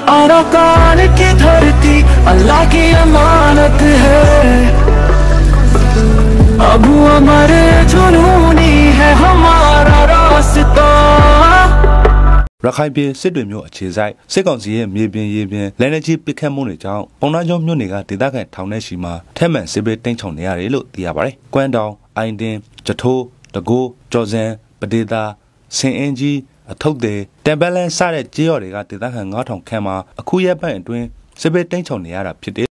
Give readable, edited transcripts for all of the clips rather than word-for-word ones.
Arakan की धरती अल्लाह की अमानत है अबू अमर जुनूनी है हमारा रास्ता ရခိုင်ပြည်စစ်တွေမျိုးအခြေဆိုင်စစ်ကောင်စီရဲ့မြေပြင်ရေပြင်လက်နက်ကြီးပစ်ခတ်မှုတွေကြောင့်ပုံနှံကျောင်းမြို့နယ်ကဒေသခံထောင်ထဲရှိမှာထက်မှန်စစ်ပေးတင်းချောင်နေရတယ်လို့သိရပါတယ်။ကွမ်းတောင်အိုင်တင်ကျထိုးတကိုးကြော်စံပဒေသာဆင်အင်းကြီးအထုပ်တဲ့တန်ပလန်စတဲ့ကြေးရော်တွေကဒေသခံ9000ခန့်မှာအခုရက်ပိုင်းအတွင်းစစ်ပေးတင်းချောင်နေရတာဖြစ်တယ်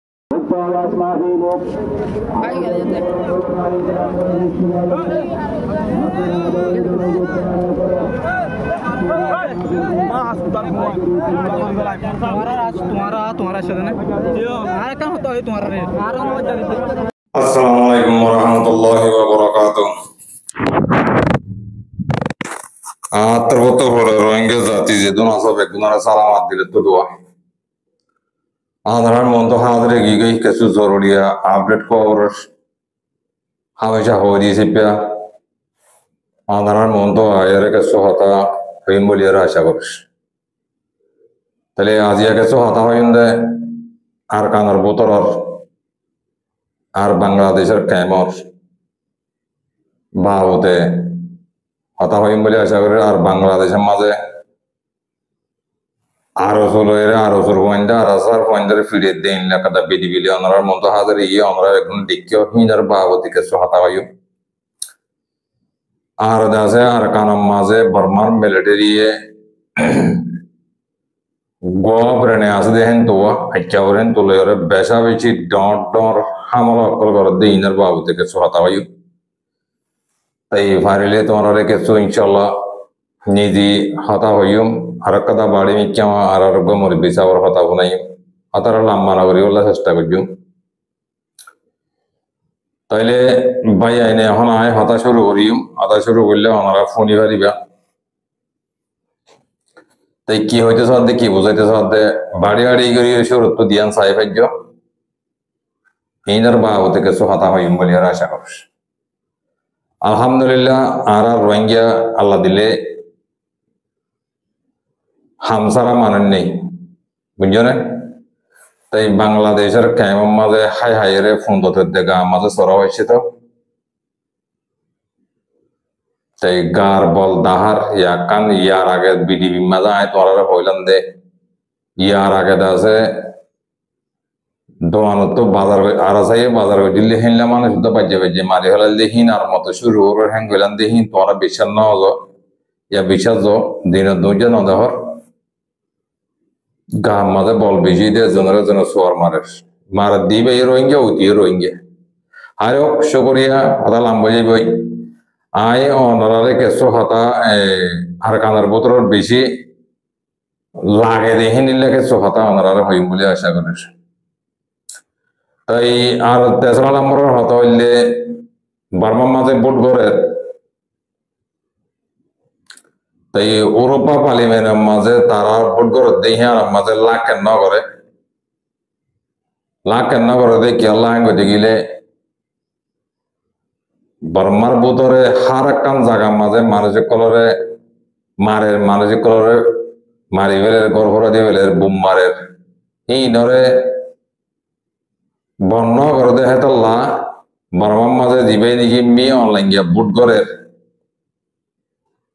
तुम्हारा शरण है हमारा क्या होता है तुम्हारा रे अस्सलाम वालेकुम व रहमतुल्लाहि व बरकातुहू तरबतो रोहिंग्या जाति जे दोनों सब एक दूसरे सलामत दिले तो दुआ आधार मंतो हादरे की गई कैसे जरूरिया अपडेट को और हमेशा हो जी से प्या आधार मंतो आये कैसे होता हिम बोलिए राशा करुष तले आज ये कैसे होता है इंदे आर कानर बोतर आर बांग्लादेशर कैमर बाहोते होता है हिम बोलिए आशा करुष आर बांग्लादेश माजे आरोसुर पॉइंट आरोसर पॉइंट फिरे दें लकदा बिडी बिलियन और मंतो हादरे ये हमरा एक दिन दिक्कियो हिंदर बाहोती कैसे होता है यू आर दासे आर कानम माजे बर्मन मिलिट्री ये गोब्रने आसदे हैं तो अच्छावरें तो ले और बैसा बिची डॉट डॉर हमला कल कर दे इनर बाबूते के सुहाता वायु तय फारिले तो हमारे के सो इंशाल्लाह निजी हाता वायु हरकता बाड़ी में क्या आरारब मोरी बिसा और हाता हो नहीं अतर लम्बा ना करियो ला सस्ता कुछ तैले भाई आइने हना आए हाता शुरू हो रही हूँ हाता शुरू कर ले हमारा फोन ही भरी बया तै की होते साथ दे की बुझाते साथ दे बाड़ी बाड़ी करिए शुरू तो दियान साइफ है जो इनर बाहोते के सो हाता हुई बोलिए राशा करुष अल्हम्दुलिल्लाह आरा रोहिंग्या अल्लाह दिले हम सारा मानन नहीं बुझो ने तै बांग्लादेशर कैमम माजे हाय हाय रे फोन दोते देगा माजे सरा वैसे तो तै गार बल दाहर या कान यार आगे बीडीबी मजा आए तो आरा होइलन दे यार आगे दासे दोनों तो बाजार आरा सही बाजार को दिल्ली हिंला माने शुद्ध बजे मारे हलल दे हिन आर मत शुरू हो रहे हैं गलन दे हिन तो आरा बिचन ना हो या बिचन जो दिन दूजे ना दहर गाम मजे बॉल बिजी दे जनर सुवर मार दी बे रोइंगे उती रोइंगे हारो शुक्रिया अदा लंबे भाई आए और के सो हाता हर कानर बोतर बेशी लागे दे हिन के सो हाता अनरारे होइम बोले आशा करिस तई आर तेसरा नंबर हाता हइले बर्मा माजे बोट करे तई यूरोपा पार्लिमेंट माजे तारा बोट करे दे हियार माजे लाख न करे दे कि अल्लाह को दिगिले बर्मार बोतरे हर कान जागा माजे मानसिक कलरे मारी बेले गरफरा दे बेले बुम मारे ही नरे बन्न कर दे है तल्ला बर्मा माजे जीवे निकी मी ऑनलाइन गया बुट करे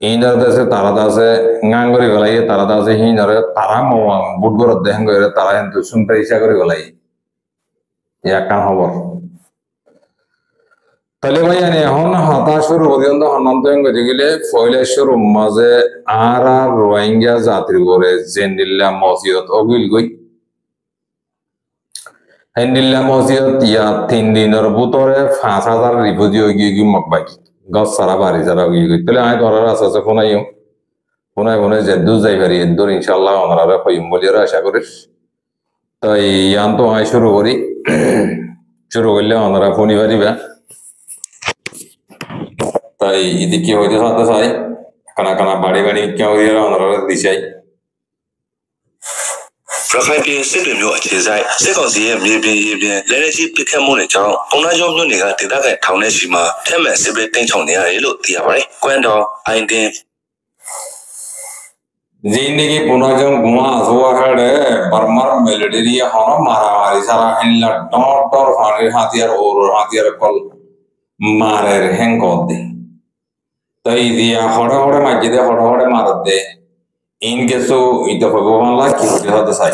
इनर दसे तारा दासे गांगरी गलाई तारा दासे ही नरे तारा मवा बुट करे दे हंगरे तारा हंतु सुन पैसा करे गलाई या कान खबर तले भाई यानी हम हाथा शुरू हो गया तो हनंतों को जिले फॉइले शुरू मजे आरा रोहिंग्या जात्री गोरे जेनिल्ला मौसियत ओगिल गई हेनिल्ला मौसियत या 3 दिन और बुतोरे 5000 रिफ्यूजी होगी की मकबाई गस सारा बारी सारा होगी तले आए तो आरा से फोनाई जेदू जाई भरी एदोर इंशाल्लाह हमारा कोई बोलिए आशा करिस तो यान तो आए शुरू करी शुरू कर ले हमारा फोन ही भरी बा ताई इधर की होते साथ साई कना बाड़ी क्या हो रहा है दिशाई रखाई भी ऐसे भी म्यों अच्छे जाए से कौन सी है ये भी लेने जी पिके मुने जाओ उन्हें जो म्यों निकाल देता है ठाउने सीमा थे मैं से भी टेंशन छोड़ने आ रही लो दिया पड़े क्वेंडो आइंडे जिंदगी पुनः जब घुमा हुआ है बर्मर मिलिट्री होना मारामारी सारा इनला डॉट और फानी हाथियार कल मारे रहें कोदी तो इदिया हड़े मस्जिदे हड़े मारत दे इनके सो इतो भगवान ला की होता साई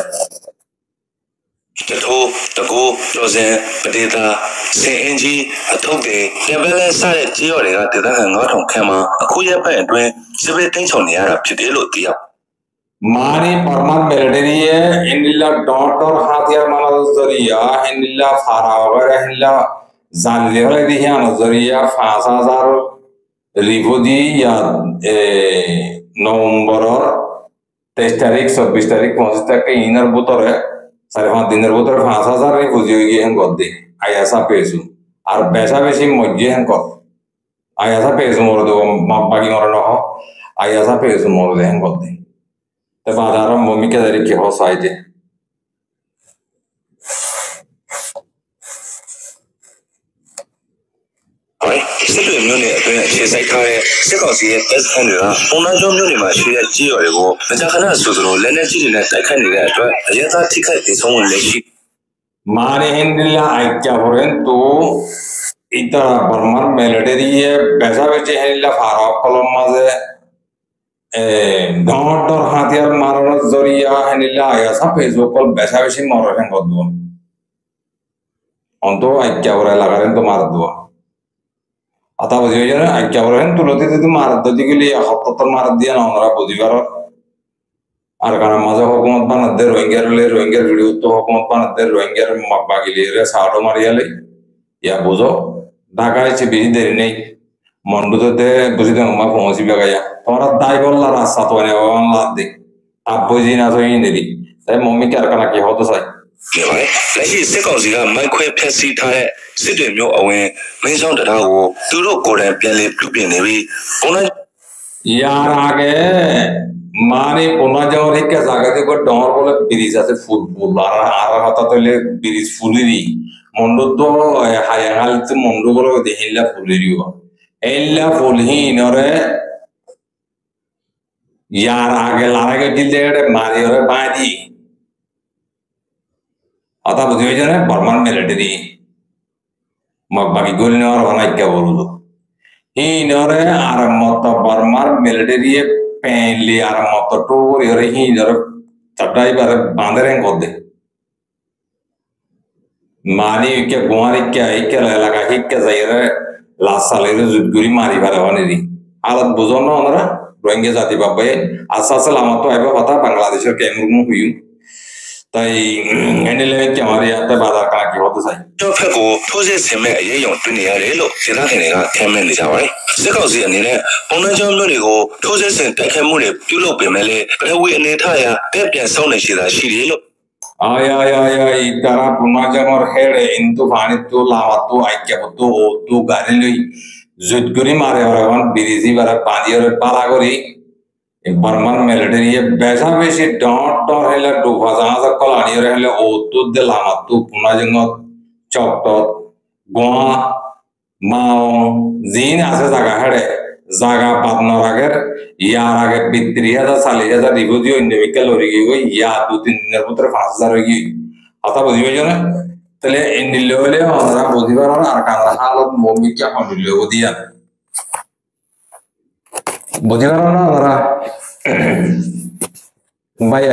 तू तको रोजे पटेता से एनजी अथोके लेवल सारे जियो लेगा तेरा हंगा ठोंखेमा अखुया पे द्वे सबे टेंशन नहीं आ रहा फिर लो दिया मानी बर्मर मिलिट्री है इनला डॉट और हाथियार मारा जरिया इनला फारा वगैरह इनला जानले वाले दिया नजरिया 5000 रिफोजी या नवंबर 23 तारीख 26 तारीख 25 तक के इनर बुतर है सारे 5 दिन बुतर 5000 रिफोजी होगी हैं गोदे आयासा पेसु और पैसा बेसी मज्जे हैं को आयासा पेसु मोर दो बाकी मोर न हो आयासा पेसु मोर दे हैं गोदे तो बाजारों मम्मी के दरी की हो साइडेစစ်တွေမျိုးနဲ့အတွင်းအခြေစိုက်ထားတဲ့စစ်ကောင်စီရဲ့တပ်စခန်းတွေကပုံနှံကျုံမျိုးတွေမှာရှိတဲ့ကြီးရွာတွေကိုမကြာခဏဆိုသလိုလက်နက်ကြီးတွေနဲ့တိုက်ခိုက်နေတဲ့အတွက်အရဲသားထိခိုက်ဒေဆုံးဝင်လက်ရှိमारे हिंदला आइक्या होरें तो इतना बर्मर मिलिट्री है पैसा बेचे हिंदला फारा कलम माजे डॉट और हाथियार मारना जरिया हिंदला आया सा फेसबुक पर पैसा बेचे मारो हैं कोदो उन तो आइक्या होरें लगा रहे तो मार दो आता बुझियो जाने आइक्या होरें तो लोटे तो मार दो दिखे लिए हफ्ता तो मार दिया ना उनरा बुझियो আর কারণ মাঝে হুকুমত বানাতে রোহিঙ্গার ভিডিও তো হুকুমত বানাতে রোহিঙ্গার বাগিলি রে সাড়ো মারিয়ালে ইয়া বুঝো ঢাকায় সে বেশি দেরি নেই মন্ডুতে বুঝিতে মা পৌঁছি বেগাইয়া তোমরা দাই বললা রাস্তা তো এনে বাংলা দে আব্বু জি না তো এই নেদি তাই মম্মি কে আর কানা কি হতো চাইဒီပါလေလက်ရှိစစ်ကောင်စီကမိုက်ခွဲဖျက်ဆီးထားတဲ့စစ်တွေမျိုးအဝင်မင်းဆောင်တရားကိုသူတို့ကိုယ်တိုင်ပြန်လေပြုပြင်နေပြီးဘုံနဲ့ यार आगे माने पुन्हा जेव्हा एक जागा को डोंगर बोले ब्रिजाचे फुल आरा हाता तो ले ब्रिज फुलिरी मंडो तो हायहालचे मंडो बोले देहिला फुलिरी हो एल्ला फुलही नरे यार आगे लारा के दिल देगड़े मारी और बादी आता बुझियो जाने बर्मन मिलिट्री बाकी गोली और बना क्या बोलूं ही नरे आरमत बर्मर मिलिट्री पहले आरमत टोर यरे ही नरे चटाई बारे बांधरे कोदे मानी के गुआरी के लगा ही के जाइरे लासाले जुटगुरी मारी बारे वानी हालत बुझो ना उनरा रोहिंग्या जाति बाबे आसा सलामत तो आइबा पता बांग्लादेश के मुर्मू हुई ताई एनेले क्या हमारे आता बाजार का की होता साई जो फेको ठोसे सेमे ये 용 दुनिया रे लो सेना के नेगा कैमरे नि जावाई စစ်ကောင်စီအနေနဲ့ပုံနှံကြောင်းမျိုးတွေကိုထိုးစစ်ဆင်တိုက်ခိုက်မှုတွေပြုလုပ်ပေမဲ့လည်းပထဝီအနေထားအရတက်ပြန်ဆုံးနေရှိတာရှိတယ်လို့ आया इतारा पुन्हा जमर हेडे इंतु फानी तो लावा तो आइक्या तो तो गारिले जुटगुरी मारे वरवन बिरिजी बारे पानी और पालागोरी बर्मन मिलिट्री ये बैसा बेसी डॉट और हेला डोफा जहां से कलानी और हेले ओ तो दे लावा तो पुन्हा जंग चौकटो गोवा माओ जीन आसे जागा हेडे जागा पातनर आगर यार आगे बित्रिया दा साले जा रिवोजियो इंडिविकल होरिगी गई या 2-3 दिन पुत्र 5000 होगी आता बुझियो जाने तले इंडिलोले और बुझिबार और आरकान हालत मोमी क्या होलियो दिया बुझिबार ना भाई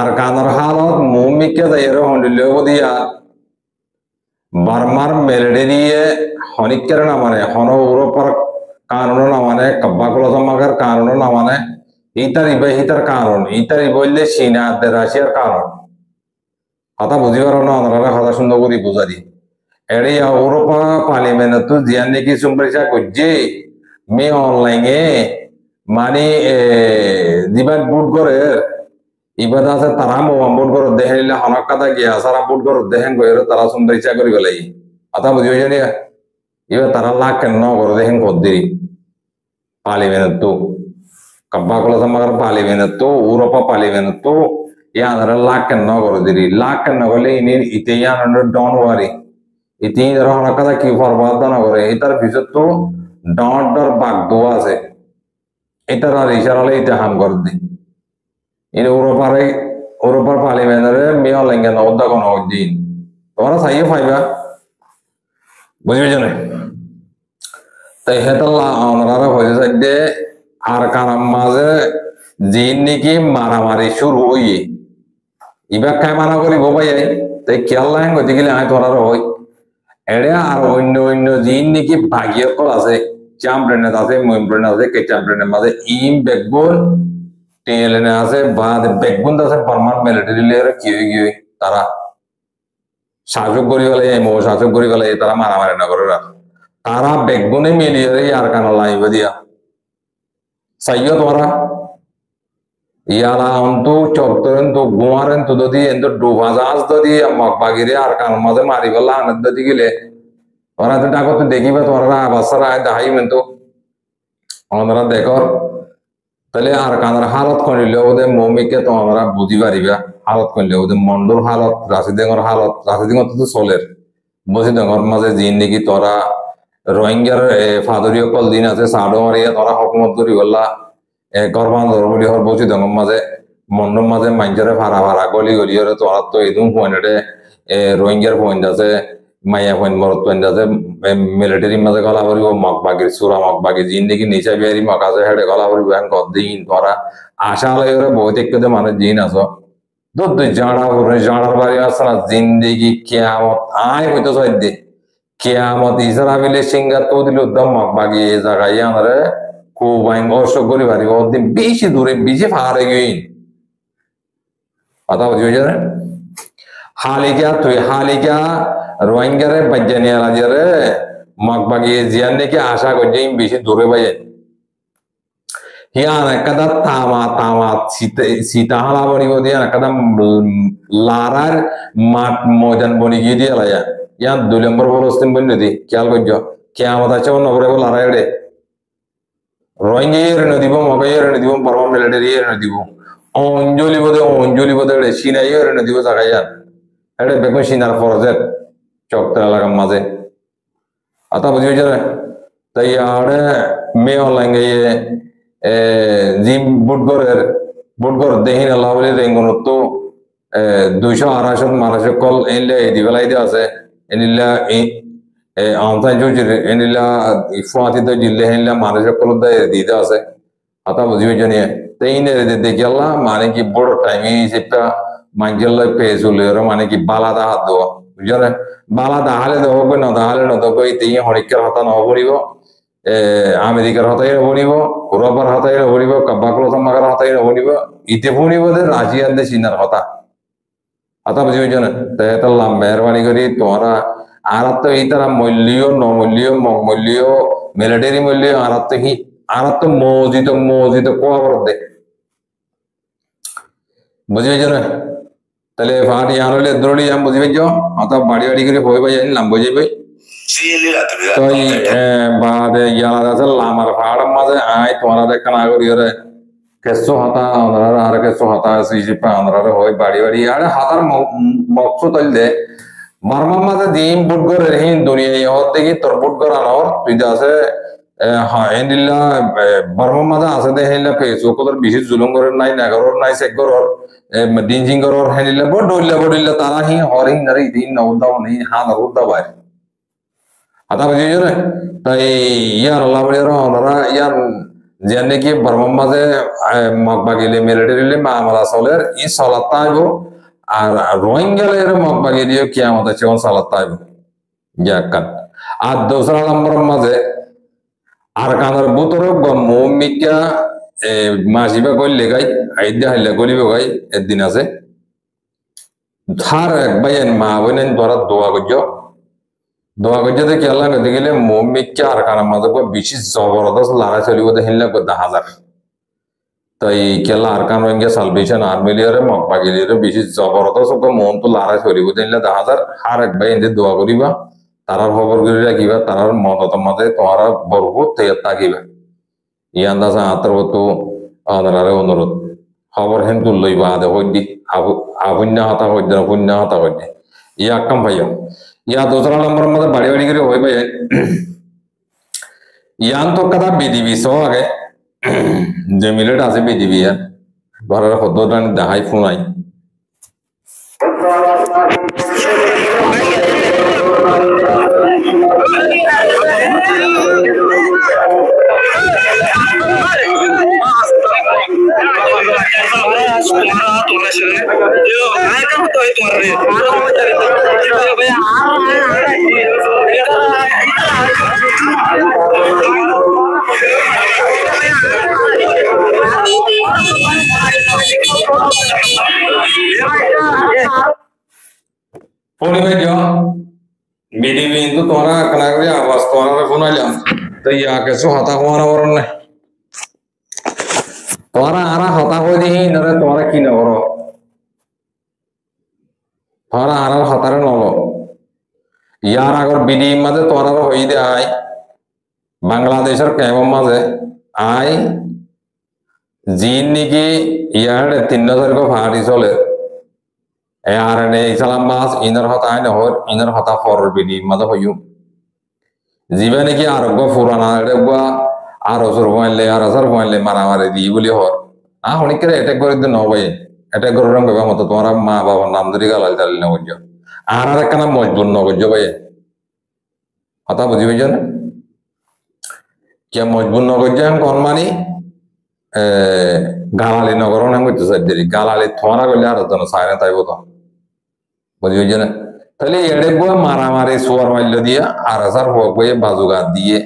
आरकान हालत मोमी क्या दायरे होलियो दिया बर्मर मिलिट्री हनिकरण माने हनो यूरोपर कानून ना माने कब्बा को समागर कानून ना माने इतर कानून इतर बोलले चीना दे राशियार कानून आता बुझिबार ना नरा खाता सुंदर करी बुझारी एडे यूरोपा पार्लिमेंट तो जियाने की सुमरिसा गुज्जे मे ऑनलाइन माने दिबान बुट करे इबादा से तारा मो बुट करे देहले हनक कदा गया सारा बुट करे देहन गयो तारा सुमरिसा करी गलाई आता बुझियो जाने इवे तारा लाख न करे देहन कोदरी पार्लिमेंट तो कब्बा को समागर पार्लिमेंट तो यूरोपा पार्लिमेंट तो या नरा लाख न करे दिरी लाख न गले इने इते या न डोंट वरी इते जरा हनक कदा की फरबाद न करे इतर भिजत तो डॉट और बाग दुआ से इतर इशारा ले इते हम कर दे इन यूरोपा ইউরোপের পার্লিমেন্টারে মেয়ে লেঙ্গে নবদা কোন দিন তোমরা চাইয়ে পাইবা বুঝবে জানে তাই হেতাল্লা আমরা হয়ে যাচ্ছে আর কারাম মাঝে জিন নাকি মারামারি শুরু হইয়ে ইবা খাই মানা করি ভাই তাই খেয়াল লাইন গতি গেলে আয় তোরার হই এড়ে আর অন্য অন্য জিন নাকি ভাগিয়ে কল আছে চ্যাম্পিয়ন আছে মইম্পিয়ন আছে কে চ্যাম্পিয়নের মাঝে ইম বেকবোন টেলেনে আছে বাদ বেকবোন আছে পারমান মিলিটারি লেয়ার কি হই তারা শাসক করি গেলে মো শাসক করি গেলে তারা মারামারি না করে তারা বেকবোনে মিলিয়ে আর কানা লাইব দিয়া সাইয় তোরা ইয়ারা অন্তু চক্তরেন তো গুমারেন তো যদি এন্ত ডুবা জাহাজ যদি মগবাগিরে আর কান মাঝে মারি বলা আনন্দ দি গেলে ওরা তো ডাকতে দেখিবা তোরা আবাসারা দাহাই মেনতো আমরা দেখো তাহলে আর কানার হালত করিলে ওদের মমিকে তো আমরা বুঝি পারিবা হালত করিলে ওদের মন্ডল হালত রাশিদেঙ্গর হালত রাশিদেঙ্গর তো চলের বুঝি ডঙ্গর মাঝে জিন নাকি তোরা রোহিঙ্গার ফাদরীয় কল দিন আছে সাডো মারিয়া তোরা হকুমত করি বললা গরবান দরবলি হর বসি দঙ্গম মাঝে মন্ডল মাঝে মাইঞ্জারে ভাড়া ভাড়া গলি গলি হরে তোরা তো এদম পয়েন্টে রোহিঙ্গার পয়েন্ট আছে মাইয়া পয়েন্ট মরত পয়েন্ট আছে মিলিটারি মাঝে গলা ভরিব মগবাগির সুরা মগবাগি জিন নাকি নিচা বিহারি মকাজে হেডে গলা ভরিব এখন কদিন তোরা আশা লাগে বহুত একটু মানুষ জিন আছো দুধ জাড়া জাড়ার বাড়ি আসছে না জিন্দিগি কেয়ামত আয় হইতো সাইডে কেয়ামত ইসরাফিলে সিঙ্গার তো দিল দম মগবাগি এই জায়গায় আনরে খুব অসক করি পারিব ওদিন বেশি দূরে বেশি ফারে গই কথা বুঝি জানে হালিকা তুই হালিকা রোহিঙ্গারে বাজ্জানিয়া রাজিয়ারে মগবাগি জিয়ান নাকি আশা করছে বেশি দূরে বাইয়ে হিয়ান একদা তামা তামা সীতা হালা বনিব দিয়া একদা লারার মাঠ ময়দান বনি গিয়ে দিয়ে লাইয়া ইয়ান 2 নম্বর ফলস্তিন বনি দি খেয়াল করছ কেয়ামত আছে নগরে লারাই রে রোহিঙ্গা নদীব মগাইয়ের নদীব পারমান মিলিটারি নদীব অঞ্জলি বোধে সিনাই নদীব জাগাইয়া এটা বেগুন সিনার ফরজের চক্র এলাকার মাঝে আতা বুঝি হয়েছে তাই আড়ে মেয়ে অনলাইন গিয়ে জিম বুটগর দেহিন আল্লাহ বলে রেঙ্গন তো 200-250 মানুষের কল এনলে দিবেলাই দিয়ে আছে এনিলা আমতাই জুজির এনিলা ফুয়াতি তো জিল্লে হেনলা মানুষের কল দিতে আছে আতা বুঝি হয়েছে নিয়ে তাই দেখি আল্লাহ মানে কি বড় টাইমে সেটা মাঞ্জল পেয়েছিল মানে কি বালাদা হাত দেওয়া বুঝলে বালাদা হালে দেবো না তাহলে নদব এই হরিকার হতা নহবরিব আমেরিকার হতাই নহবরিব ইউরোপের হতাই নহবরিব কাব্বাকুলমাগার হতাই নহবরিব ইতে ভুনিব যে রাশিয়ান দে চীনার হতা হতা বুঝি হয়েছে না তাই তাল্লাম মেহরবানি করি তোমরা আর তো এই তারা মূল্য নমূল্য মূল্য মিলিটারি মূল্য আর তো মৌজিত কোয়া দে বুঝি হয়েছে না তাহলে ফাটি আনলে দৌড়ি যাম বুঝি পাইছ অত বাড়ি বাড়ি করে হয়ে পাই জানি নাম বুঝে পাই তো বাদে ইয়ালা আছে লামার ফাড়ার মাঝে আয় তোমরা দেখা না করি রে কেসো হাতা আমরা আর কেসো হাতা সিজিপা আমরা হয় বাড়ি বাড়ি আরে হাতার মকসুদ হইলে মারমার মাঝে দিন বুট করে হিন দুনিয়া হত দেখি তোর বুট করা নর তুই আছে হ্যাঁ এন্ডিল্লা বর্মার মাঝে আছে দে হেলা ফেসবুক তোর বিশেষ জুলুম করে নাই নাগরর নাই চেক করর ডিঞ্জিং করর হেলিলা বড়িল্লা তারা হি হরিং নারি দিন নউদাও নেই হান রুদা বাই আতা বুঝি রে তাই ইয়ার আল্লাহ বলির ওনারা ইয়ার জানে কি বর্মার মাঝে মগবাগিলে মিলিটারিলে মামলা চলের ই সালাত তাইবো আর রোহিঙ্গালের মগবাগিলিও কিয়ামত আছে ওন সালাত তাইবো ইয়াকান আর দোসরা নম্বর মাঝে আর কানার বুতর মৌমিকা মাসিবা করলে গাই আইদা হাইলা গলিব গাই একদিন আছে থার এক ভাইয়ের মা বোনেন ধরা দোয়া করছ দেখি আল্লাহ গতি গেলে মৌমিকা আর কানার মাঝে বেশি জবরদস্ত লড়াই চলিব হিনলা 10,000 তাই কেলা আর কান রোহিঙ্গা সালভেশন আর্মিলিয়ারে মগবাগিলিয়ারে বেশি জবরদস্ত মন তো লড়াই চলিব হিনলা 10,000 আর এক ভাই এনে দোয়া করিবা তারার খবর করে রাখিবা তারার মদত মাঝে তোমার বরবত তৈয়ার থাকিবা ইয়ান্দাসা আতর তো আনারে অনুরোধ খবর হেন তুল লইবা আদে হইদি আভুন্যা হতা হইদ না পুণ্য হতা হইদ ইয়া কাম ভাইয়া ইয়া দোসরা নম্বর মাঝে বাড়ি বাড়ি করে হই ভাই ইয়ান তো কথা বিডিবি সো আগে যে মিলেট আছে বিডিবি ইয়ান ঘরের হদ্দান দেখাই ফোনাই BDB itu tuara kena kerja awas tuara pun aja, tapi ya kesu hata kuana orang nih, tuara arah hata kau di nara tuara kina orang, tuara arah hata nolo, ya agar BDB made tuara roh ide ay, Bangladesh kayak made ay, jin niki ya ada tindak serko hari soler. Isalam mas inner hata ini hor inner hata for bidi mada hoyu जीवन की आरोग्य फुराना रेगुआ आरोसर वाले आरोसर वाले मारा मारे दी बोली हर होनी करे अटैक कर दे नौ भाई अटैक कर रंग बेबा मत तुम्हारा माँ बाबा नाम दरी का लाल चल न हो जाओ आरा रखना मजबूर न हो जाओ भाई हता बुझी भाई जान क्या मजबूर न हो जाए कौन मानी गालाले नगरों ने मुझे सज्जरी गालाले थोड़ा को लिया रहता ना सारे ताई वो तो बुझी भाई जान तले येड़े बुआ मारा मारे सुवर वाले दिया आरसर हो गए बाजुगा दिए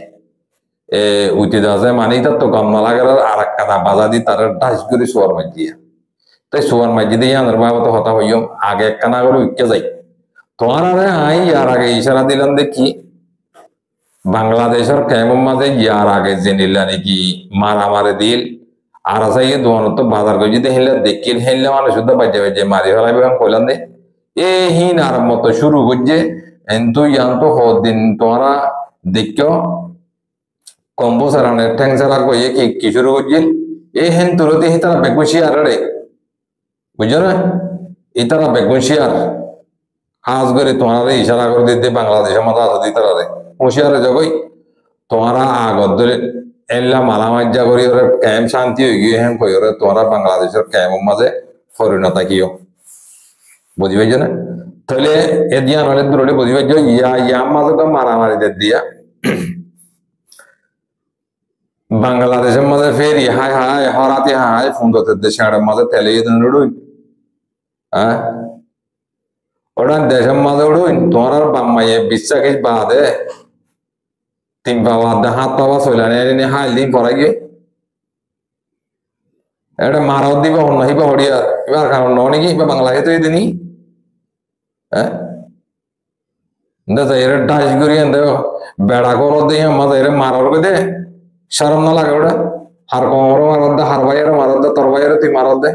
उचितासे मानी तो कम ना लगा आरक का बाजा दी तरह डाश गुरी सुवर में दिया तो सुवर में जिधे यार नरबाव तो होता हो यूं आगे कना करो क्या जाए तो आना रहे आई यार आगे इशारा दिलन देखी बांग्लादेश और कैममा से यार आगे जिनिला ने की मारा मारे दिल आरसा ये दोनों तो बाजार को जिधे हिला देखिल हिला मानो शुद्ध बच्चे बच्चे मारी वाला भी हम खोलन दे ही नारम तो शुरू हो जे एंतु यहाँ तो हो दिन तोरा देखो कॉम्बो सराने टैंक सरा को ये की शुरू हो जे ये हैं तुरंत ही तरह बेकुशियार रे बुझो ना इतना बेकुशियार खास करे तुम्हारे इशारा कर देते बांग्लादेश में तो आती तरह रे होशियार है जो कोई तुम्हारा आगोदरे एल्ला माला मज्जा करी और कैम शांति हो गई है कोई और तुम्हारा बांग्लादेश और कैम मजे फॉरेनता कियो बुझी भाई ना तले एदियान वाले दुरोले बुझी भाई जो या मातो का मारा मारी दे दिया बांग्लादेश में फिर यहाँ हराती यहाँ फोन तो देश में तेले ये दुरोले हाँ और देश में दुरोले तुम्हारा बाम्मा ये बिस्सा के बाद है तीन बाबा हाथ बाबा सोलाने ने हाल दिन पड़ा गया एडे मारा दी बा नहीं बा होड़िया इबार खान नौनी की इबार बांग्लादेश तो ये दिनी इंदा तो ये डाइस गुरी इंदा बेड़ा को रोते हैं मत ये मारा रोके दे शर्म ना लगे उड़ा हर कौन मारा दे हर वायर मारा दे तर वायर ती मारा दे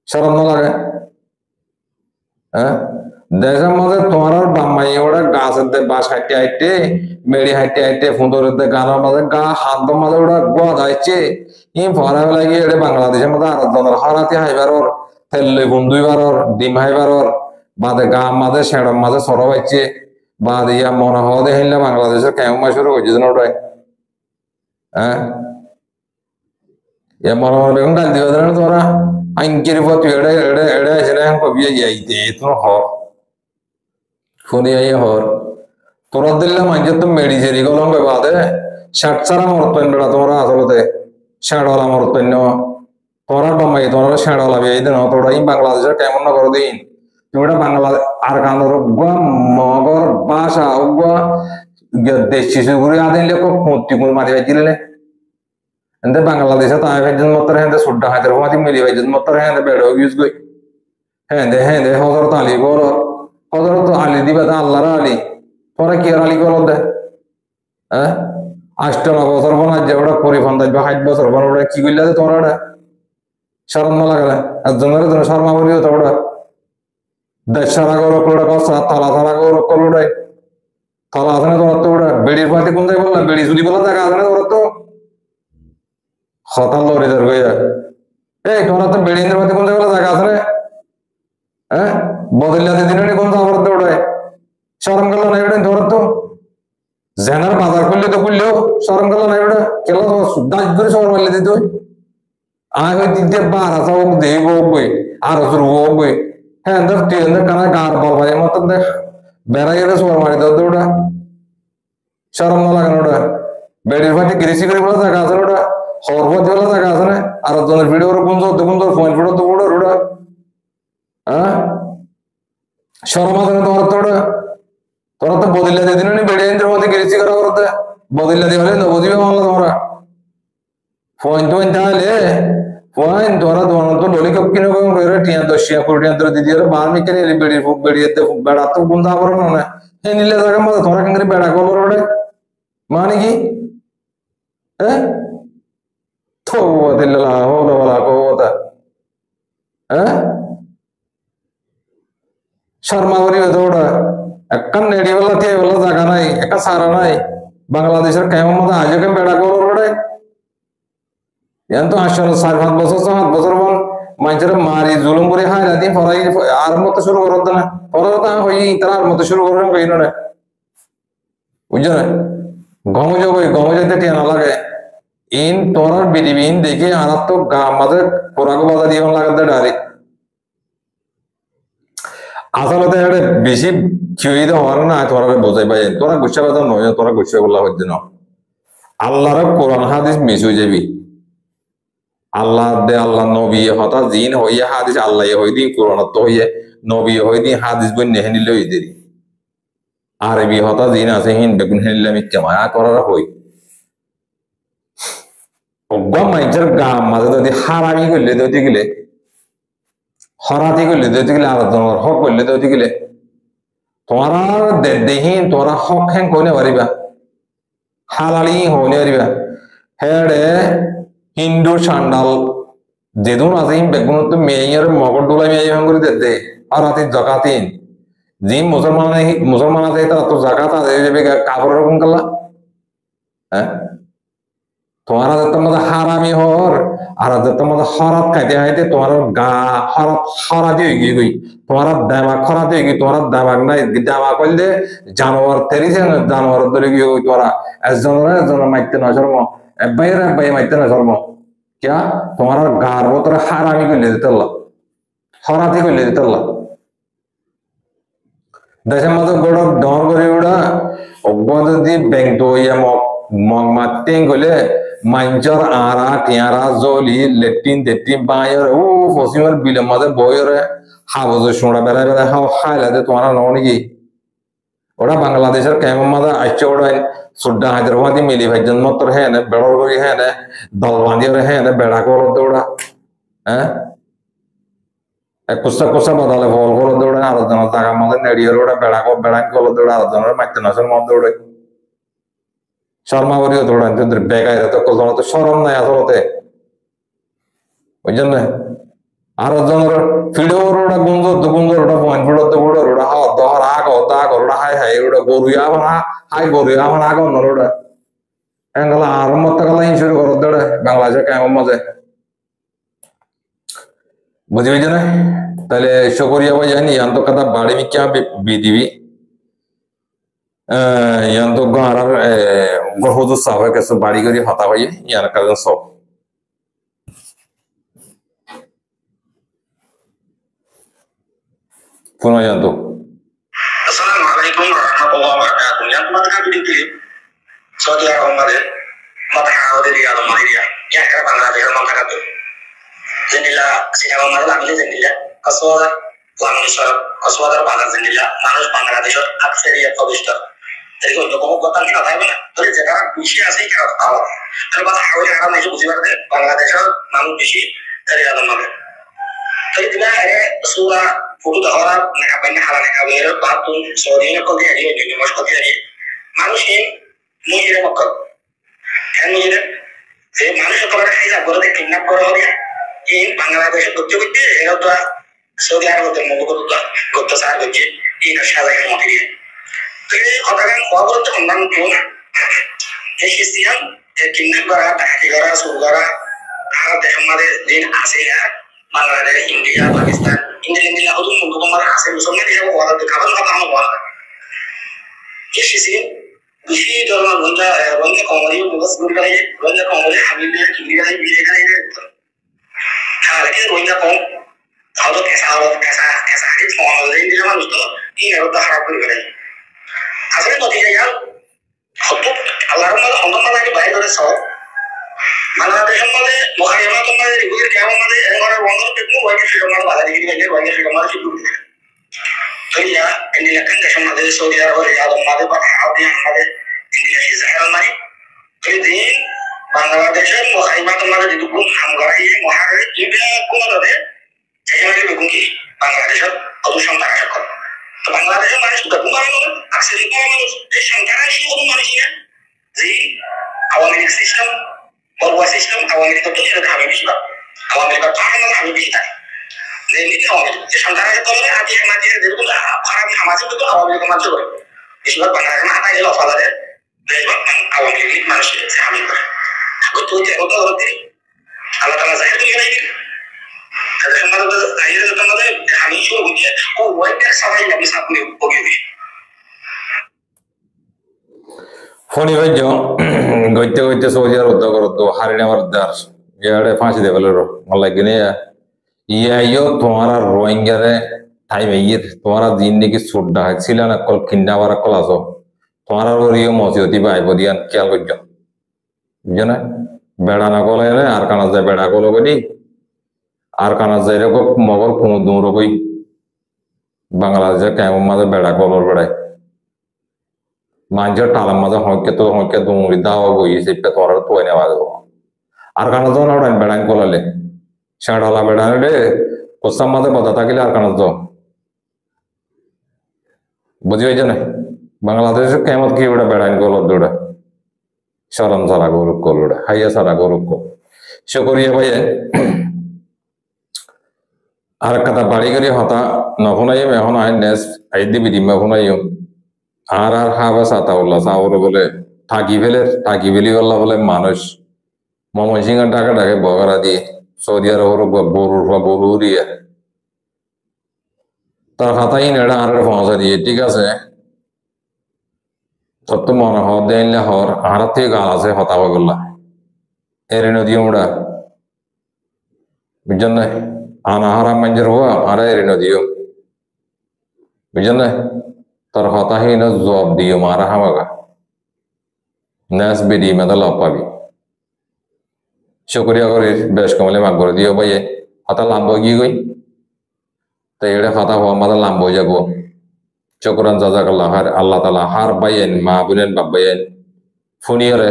शर्म ना लगे देश में तुम्हारा बाम्माई उड़ा गास दे बास हट्टे हट्टे मेरी हट्टे हट्टे फुंदोर दे गाना में गा हाथ में उड़ा गुआ दाइचे ये फॉरा वाला ये एडे बांग्लादेश में दार दोनों हराती है बार और तेले बुंदुई बार और डिम है बार और बाद गांव में शेड़म में सोरो बच्चे बाद या मोना हो दे हिल्ला बांग्लादेश कैम में शुरू हो जितना उड़ा है या मोना मोना बेगम डाल दिया था ना तोरा इनकी रिपोर्ट एडे एडे एडे ऐसे हम कभी ये थे इतना हो फुनी ये हो तोरा दिल में मंजे तुम मेडिसिन को लोग बाद है शर्ट सारा मोरतन बड़ा तोरा आसलते शेड़ोला मोरतनो तोरा बम्मई तोरा शेड़ोला भी इधर ना तोरा इन बांग्लादेश कैमन ना करो दिन तोरा बांग्लादेश आरकान रुगवा मगर भाषा उगवा देशी से गुरी आदमी ले को मोती कुल मारी बच्ची ले इंदे बांग्लादेश तो आए वजन मत रहे इंदे सुड्डा है तेरे वादी मिली वजन मत रहे इंदे बेड़ो यूज़ कोई है इंदे हज़ार ताली बोलो हज़ार तो आली दी बता अल्लाह राली तोरा क्या राली बोलो दे अष्टम बसर बना जेवड़ा पूरी फंदा बाहर बसर बना उड़ा की गुल्ला दे तोरा उड़ा शर्म ना लगा है जंगल तो शर्म आवरी होता उड़ा दशहरा को रोक उड़ा कौन सा थाला को रोक उड़ा थाला आसने तो रत्तो उड़ा बेड़ी पाती कौन सा बोला बेड़ी सुधी बोला था आसने तो रत्तो खतल लोरी दर गया तोरा तो बेड़ी इंद्र पाती कौन सा बोला था आसने बदल जाते दिनों ने कौन सा रत्तो उड़ा शर्म कर लो नहीं उड़ा तोरा तो ज़ेनर बाजार कुल्ले तो कुल्ले हो शर्म कर लो नहीं उड़ा केला तो सुद्धा इधर शोर वाले दे तो आगे तीन बार ऐसा वो देव हो गए आर असुर हो गए হ্যাঁ তুই কানা গার বল ভাই মত দেখ বেড়া গেলে সোয়ার মারি দাও ওটা শরম না লাগানো ওটা বেড়ির ভাই কৃষি করে বলে জায়গা আছে ওটা হরবত বলে জায়গা আছে না আর জনের ভিডিও কোন পয়েন্ট ভিডিও তো ওটা ওটা হ্যাঁ শরম আছে না তোমার তো ওটা তোরা তো বদিল্লা দিয়ে দিন বেড়িয়ে মধ্যে কৃষি করা করতে বদিল্লা দিয়ে হলে বুঝিবে মানলো তোমরা পয়েন্ট তাহলে পয়েন্ট তোরা দোকান তো ললি কপ কিনে করে টিয়া দশিয়া কোটিয়া তোরা দিদি ওরা বার মিকে নিয়ে বেড়িয়ে বেড়া তো গুণ দা করো না হ্যাঁ নিলে জায়গা মতো তোরা কেন বেড়া করবো ওটা মানে কি হ্যাঁ তো দিল্লা হলো বলা কথা হ্যাঁ শর্মা করি ওটা একখান নেড়ি বেলা থেকে বেলা জায়গা নাই একটা সারা নাই বাংলাদেশের কেমন মতো আজও কেন বেড়া করবো ওটা তো আসলে 7 বছর বল মানুষের মারি জুলুম করে হাই রাতি পড়াই আর মতো শুরু করত না পড়াটা হই তার আর মতো শুরু করেন কই না বুঝছো না গম যেতে টিয়া না লাগে ইন তোরার বিডিবিন দেখে আর তো গা আমাদের পোড়াগো বাধা দিয়ে লাগাতে ডাইরেক্ট আসলে এটা বেশি চুই হওয়ার না তোরা বোঝাই পাই তোরা গুচ্ছা বাজার নয় তোরা গুচ্ছা বলা হচ্ছে না আল্লাহর কোরআন হাদিস মিস হয়ে যাবি আল্লাহ দে আল্লাহ নবী হতা জিন হইয়া হাদিস আল্লাহ হই দিন কোরআন তো হইয়া নবী হই দিন হাদিস বই নেহে নিলে হই দেরি আরবি হতা জিন আছে হিন বেগুন হেনিলে আমি কেমায়া করার হই অজ্ঞা মাইজের গাম মাঝে যদি হারামি করলে যদি গেলে হরাতি করলে যদি গেলে আর তোমার হক করলে যদি গেলে তোরা দেহীন তোরা হক হ্যাং কইনে পারিবা হালালি হইনে পারিবা হেড়ে হিন্দু সান্ডাল যেদুন আছে বেগুন তো মেয়ের মগর ডোলা মেয়ে করে দিতে আর হাতে জাকাতিন যে মুসলমান আছে তারা তো জাকাত আছে কাপড় রকম কালা হ্যাঁ তোমার মধ্যে হারামি হর আর মধ্যে হরাত খাইতে খাইতে তোমার গা হরাতি হয়ে গিয়ে গই তোমার দামাক হরাতি হয়ে গিয়ে তোমার দামাক নাই দামা করলে জানোয়ার তেরিছে জানোয়ার ধরে গিয়ে তোরা একজনের মাইতে না শর্ম একবাই মাইতে না শর্ম क्या तुम्हारा गार्बो তোরা হারামি করলে দিতে হরাতি করলে দিতে দেশের মতো গোড়া ডর করে ওরা অজ্ঞাত দিয়ে ব্যাংক দইয়া মগ মারতে গেলে মাঞ্চর আরা টিয়ারা জলি লেট্রিন তেট্রিন বাঁয়ের ও পশ্চিমের বিলের মাঝে বইরে হাবজ সোঁড়া বেড়ায় বেড়ায় খাইলাতে তোমার নাকি ওরা বাংলাদেশের কেমন মাঝে আসছে ওরা সুড্ডা হায়দ্রাবাদী মিলি ভাইজন মতো হ্যাঁ বেড়র করি হ্যাঁ দল বাঁধিয়ে হ্যাঁ বেড়া করো ওরা হ্যাঁ কুসা বদলে ফল করে দৌড়ে আরো জনের জায়গা মধ্যে নেড়িয়ে ওরা বেড়া করলো দৌড়ে আরো জনের মাইতে নাচের মধ্যে দৌড়ে শর্মা করিও দৌড়ান বেগাই তো কজন তো সরম নাই আসলতে ওই জন্য আরো জনের ফিডোর ওটা গুঞ্জর ওটা পয়েন্ট ফিডোর ওটা ওটা দহর আগ ওটা হাই ওটা গরুয়া হাই গরুয়া আগ অন্য ওটা এঙ্গলা আর মত গলা শুরু করো দৌড়ে বাংলাদেশের কেমন মজে বুঝবি না তাহলে শুকরিয়া ভাই জানি ইয়ান তো কথা বাড়ি মিকা বিদিবি ইয়ান তো গাঁর গহদু সাহবে কেসে বাড়ি করি হতা ভাই ইয়ান কাজে সব পুনঃ ইয়ান তো আসসালামু আলাইকুম ওয়া রাহমাতুল্লাহি ওয়া বারাকাতুহু ইয়ান তো মাথা কাটি দিলি সৌদি আরব মাঝে মাথা হাওয়া দিয়ে গেল মারিয়া ইয়া করে বাংলাদেশের মাথা কাটো জেনিলা সিনেমা মাঝে লাগলে জেনিলা কসওয়াদার বাংলা জেনিলা মানুষ বাংলাদেশের আকসারিয়াত প্রবিষ্ট এরকম কোনো কথা কি কথা হবে না ধরে যেটা বেশি আছে এটা আলাদা তার কথা হাওয়া হারাম এসে বুঝি পারবে বাংলাদেশের মানুষ বেশি তারই আলাদা হবে তাই দিনা সুরা ফটো ধরা না পাইলে হারা না বের বাতুন সৌদিনের কথা দিয়ে দুই মাস কথা দিয়ে মানুষের মুজিরে মক্কা কেন মুজিরে যে মানুষের পরে খাইলা বলে কিডন্যাপ করা হবে এই বাংলাদেশের করতে করতে এরা তো সৌদি আরবের মতো করতে সার করছে এটা সাজাইয়ের মধ্যে দিয়ে তো এই কথাটা খবর তো অন্যান্য কেউ না এই খ্রিস্টিয়ান কিডন্যাপ করা ডাকাতি করা চুর করা আর আমাদের দিন আছে বাংলাদেশ ইন্ডিয়া পাকিস্তান ইন্ডিয়া হতো তোমার আছে মুসলমান হিসাবে ওরা তো খাবার কথা আমার বলা এই খ্রিস্টিয়ান বেশি ধরনের রোহিঙ্গা কমরি মুগস গুলগাই রোহিঙ্গা কমরি হাবিবের কিলিগাই বিলেগাই আর কি রোহিঙ্গা কম তাহলে কেঁচা হাড়ি মহানগরে দিলে মানুষ তো এই এরোটা খারাপ করে ফেলে আসলে নদীটা ইয়ার হত্যুক আল্লাহর মধ্যে অন্ধমাদাকে বাইরে ধরে সব বাংলাদেশের মধ্যে মহাইমা তোমার রিগুলির কেমন মধ্যে এবার বন্ধ পেটমু ওয়াইকে ফিরমার বাধা দিকে গেলে ওয়াইকে ফিরমার কি করবে তো ইয়া ইন্ডিয়া কন্ডিশন মধ্যে সৌদি আরব রিয়াদ মধ্যে বা আদি আমাদের ইন্ডিয়া ইসরায়েল মানে এই দিন বাংলাদেশের মহাইমা তোমার যেটু কোন হামলা এই মহারে ইন্ডিয়া কোন ধরে সেখানে বেগুন কি বাংলাদেশের অদূষণ থাকা সকল তো বাংলাদেশের মানুষ দেখুন মানুষ আকসেরি মানুষ এই সংখ্যাটা কি কোনো মানুষই না যে আওয়ামী লীগ সিস্টেম বড়ুয়া সিস্টেম আওয়ামী লীগ তো এটা আমি বেশি আওয়ামী লীগ আমি বেশি থাকি এমনিতে আওয়ামী লীগ যে সংখ্যাটা তলে আগে মাঝে দেখুন খারাপ সমাজে কিন্তু আওয়ামী লীগ মানুষ করে বেশিরভাগ বাংলাদেশের মাথায় গেল ফাদারে বেশিরভাগ আওয়ামী লীগ মানুষের আমি করে তো ওটা ধরতে আল্লাহ তালা জাহির করে নাই আমি শুরু করছি ও ওয়াইটার সবাই আমি সাপনি ওকে ফোনি ভাই গইতে গইতে সৌদি আরব করতো হারিনা মারদার ইয়ারে ফাঁসি দেবেল মল্লাইকে ইয়ো তোমার রোহিঙ্গারে টাইম ইয়ের তোমার জিন্দিগি সুড্ডা ছিল না কল কিন্ডা বার কল আসো তোমার ওরিও মসজিদি বাইব দিয়ান খেয়াল করছো বুঝছো না বেড়া না কলে আর কানা যায় বেড়া কলো করি আর কানা যায় এরকম মগর কোনো দৌড় কই বাংলাদেশের কেমন মাঝে বেড়া কলর বেড়ায় মানুষের টালার মাঝে হঁকে দৌড়ি দাওয়া বই সেটা তোমার তো নেওয়া দেবো আর কানা যাও না বেড়ান কলালে ষাঁড়ালা বেড়ান রে কোসার মাঝে কথা থাকিলে আর কানা যাও বুঝি হয়েছে না বাংলাদেশের কেমন কি ওটা বেড়ান কলর দৌড়া সরম সারা গরুক কলুড়া হাইয়া সারা গরুক সে করিয়ে ভাইয়ে আর কথা বাড়ি করি হতা নফনাইম এখন আইন নেস আই দিবি দিম নফনাইম আর হাবা সাতা উল্লাহ সাউর বলে থাকি ফেলি বললা বলে মানুষ ময়মনসিংহের টাকাটাকে বগরা দিয়ে সৌদি আরবের বরু দিয়ে তার হাতাই নেড়া আর পৌঁছা দিয়ে ঠিক আছে তত মনে হর দেনলে হর আর থেকে গাল আছে হতাবা করলা এর নদী উড়া বুঝছেন না আনাহারা মঞ্জুর হওয়া আর এর নদীও বুঝছেন না তোর হতাহীন জব দিও মারা হামাগা নাস বেদি মেদা লাভ পাবি শুক্রিয়া করে বেশ কমলে মাগ করে দিও ভাইয়ে হতা লাম্ব গিয়ে গই তো এটা হতা হওয়া মাথা লাম্ব যাবো চকরান জাজাকাল্লাহ আল্লাহ তালা হার বাইয়েন মা বুলেন বাপ বাইয়েন ফুনিয়ারে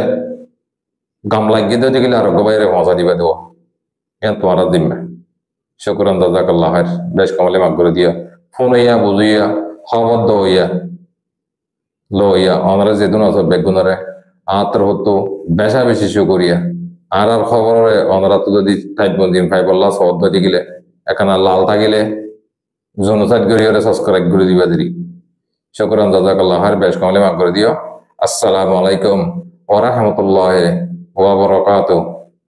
গামলা গিয়ে দিলে আর বাইরে পৌঁছা দিবে দেবো এখন তোমার দিবে শুক্রান জাজাকাল্লাহ বেশ কমলে মাগ করে দিয়া ফোন হইয়া বুঝিয়া হবদ্ধ হইয়া লইয়া অনারা যেদিন আছে বেগুনারে আত্র হতো বেশা বেশি শুকরিয়া আর খবরে অনারা তো যদি দিন ফাইবল্লা সবদ্ধ দিলে এখানে লাল থাকিলে জনসাইড করিয়ারে সাবস্ক্রাইব করে দিবা দেরি শুকরান জাযাকাল্লাহ বেশ কমলে মাগ করে দিও। আসসালামু আলাইকুম ওয়া রাহমাতুল্লাহি ওয়া বারাকাতুহু।